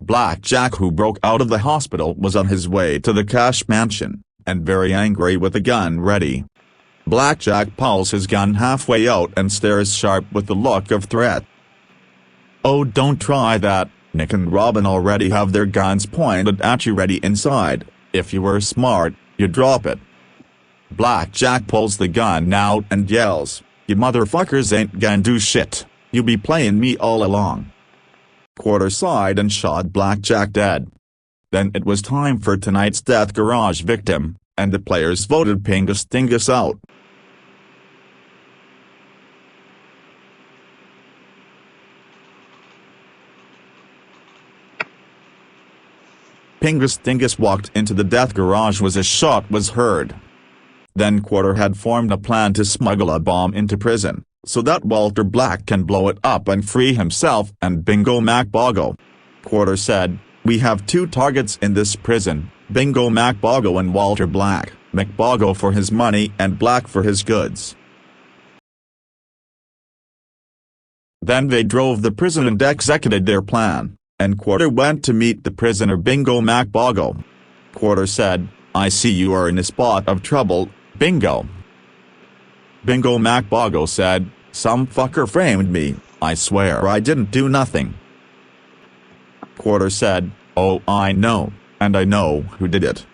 Blackjack, who broke out of the hospital, was on his way to the Cash Mansion, and very angry with a gun ready. Blackjack pulls his gun halfway out and stares sharp with the look of threat. "Oh, don't try that, Nick and Robin already have their guns pointed at you ready inside. If you were smart, you'd drop it." Blackjack pulls the gun out and yells, "You motherfuckers ain't gonna do shit, you be playing me all along." Quarter sighed and shot Blackjack dead. Then it was time for tonight's Death Garage victim, and the players voted Pingus Dingus out. Pingus Dingus walked into the Death Garage as a shot was heard. Then Quarter had formed a plan to smuggle a bomb into prison, so that Walter Black can blow it up and free himself and Bingo MacBogo. Quarter said, "We have two targets in this prison, Bingo MacBogo and Walter Black, MacBogo for his money and Black for his goods." Then they drove the prison and executed their plan, and Quarter went to meet the prisoner Bingo MacBogo. Quarter said, "I see you are in a spot of trouble, Bingo." Bingo MacBogo said, "Some fucker framed me, I swear I didn't do nothing." Quarter said, "Oh, I know, and I know who did it."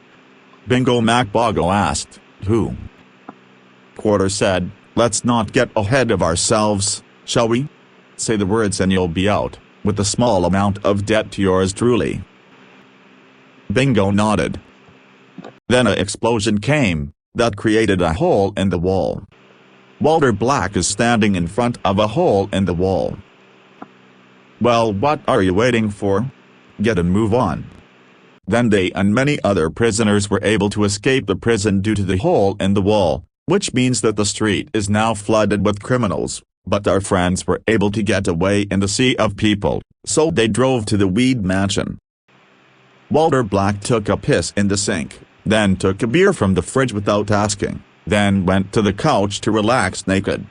Bingo MacBogo asked, "Who?" Quarter said, "Let's not get ahead of ourselves, shall we? Say the words and you'll be out, with a small amount of debt to yours truly." Bingo nodded. Then an explosion came, that created a hole in the wall. Walter Black is standing in front of a hole in the wall. "Well, what are you waiting for? Get a move on." Then they and many other prisoners were able to escape the prison due to the hole in the wall, which means that the street is now flooded with criminals, but our friends were able to get away in the sea of people, so they drove to the Weed Mansion. Walter Black took a piss in the sink, then took a beer from the fridge without asking, then went to the couch to relax naked.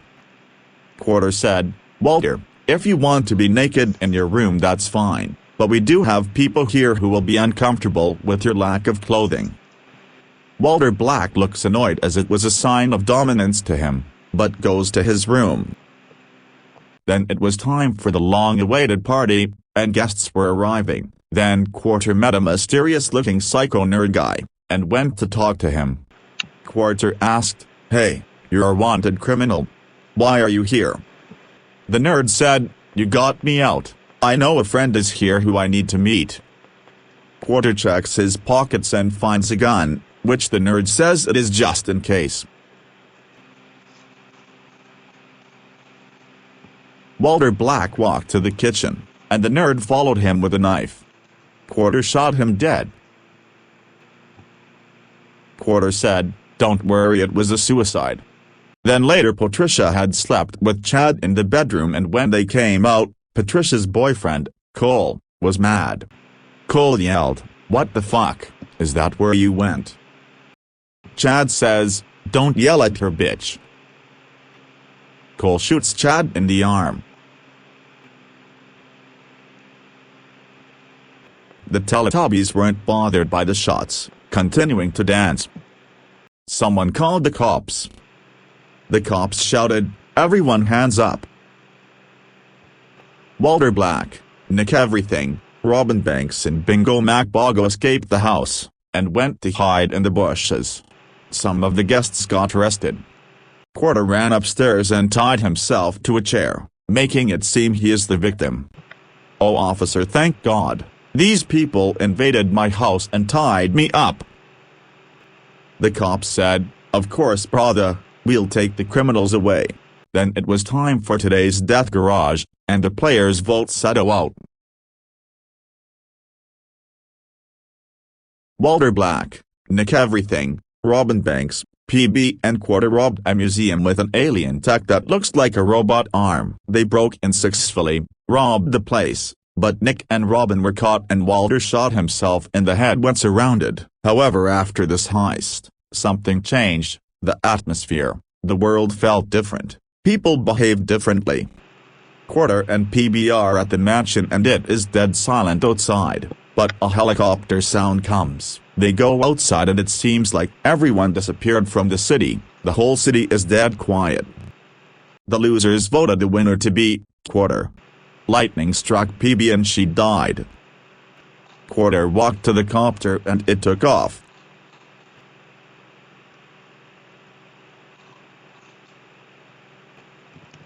Quarter said, "Walter, if you want to be naked in your room that's fine, but we do have people here who will be uncomfortable with your lack of clothing." Walter Black looks annoyed as it was a sign of dominance to him, but goes to his room. Then it was time for the long-awaited party, and guests were arriving. Then Quarter met a mysterious-looking psycho nerd guy, and went to talk to him. Quarter asked, "Hey, you're a wanted criminal. Why are you here?" The nerd said, "You got me out. I know a friend is here who I need to meet." Quarter checks his pockets and finds a gun, which the nerd says it is just in case. Walter Black walked to the kitchen, and the nerd followed him with a knife. Quarter shot him dead. Quarter said, "Don't worry, it was a suicide." Then later Patricia had slept with Chad in the bedroom, and when they came out, Patricia's boyfriend, Cole, was mad. Cole yelled, "What the fuck, is that where you went?" Chad says, "Don't yell at her, bitch." Cole shoots Chad in the arm. The Teletubbies weren't bothered by the shots, continuing to dance. Someone called the cops. The cops shouted, "Everyone hands up." Walter Black, Nick Everything, Robin Banks and Bingo MacBogo escaped the house, and went to hide in the bushes. Some of the guests got arrested. Quarter ran upstairs and tied himself to a chair, making it seem he is the victim. "Oh officer, thank God. These people invaded my house and tied me up." The cops said, "Of course brother, we'll take the criminals away." Then it was time for today's Death Garage, and the players vote Sato out. Walter Black, Nick Everything, Robin Banks, PB and Quarter robbed a museum with an alien tech that looks like a robot arm. They broke in successfully, robbed the place, but Nick and Robin were caught and Walter shot himself in the head when surrounded. However, after this heist, something changed, the atmosphere, the world felt different, people behaved differently. Quarter and PB are at the mansion and it is dead silent outside, but a helicopter sound comes. They go outside and it seems like everyone disappeared from the city. The whole city is dead quiet. The losers voted the winner to be Quarter. Lightning struck PB and she died. Quarter walked to the copter and it took off.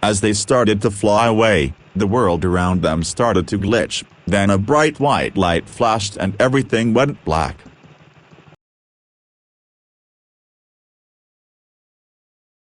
As they started to fly away, the world around them started to glitch, then a bright white light flashed and everything went black.